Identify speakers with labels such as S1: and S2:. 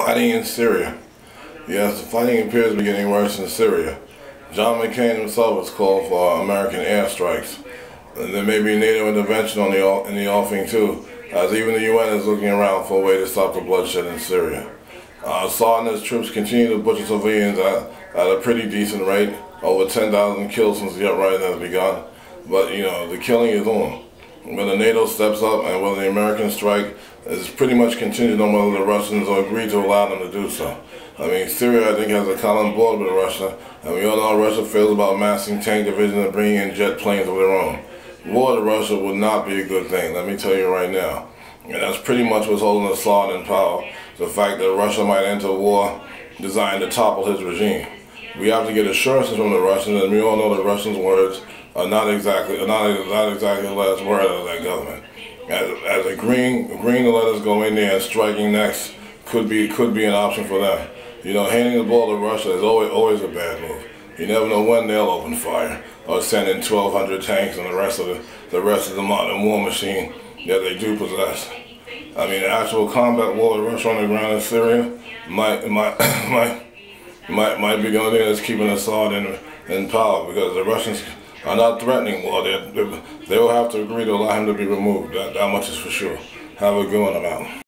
S1: Fighting in Syria. Yes, the fighting appears to be getting worse in Syria. John McCain himself has called for American airstrikes. And there may be NATO intervention in the offing too, as even the UN is looking around for a way to stop the bloodshed in Syria. Assad and his troops continue to butcher civilians at a pretty decent rate, over 10,000 killed since the uprising has begun. But you know, the killing is on. Whether NATO steps up and whether the American strike is pretty much contingent on whether the Russians will agree to allow them to do so. I mean, Syria, I think, has a common border with Russia, and we all know how Russia feels about amassing tank divisions and bringing in jet planes of their own. War to Russia would not be a good thing, let me tell you right now. And that's pretty much what's holding Assad in power, the fact that Russia might enter war designed to topple his regime. We have to get assurances from the Russians, and we all know the Russians' words are not exactly the last word of that government. As agreeing to let us go in there and striking next could be an option for them. You know, handing the ball to Russia is always a bad move. You never know when they'll open fire or send in 1,200 tanks and the rest of the modern war machine that they do possess. I mean, the actual combat war with Russia on the ground in Syria might be the only thing that's keeping Assad in power, because the Russians are not threatening war. They will have to agree to allow him to be removed. That much is for sure. Have a good one, I'm out.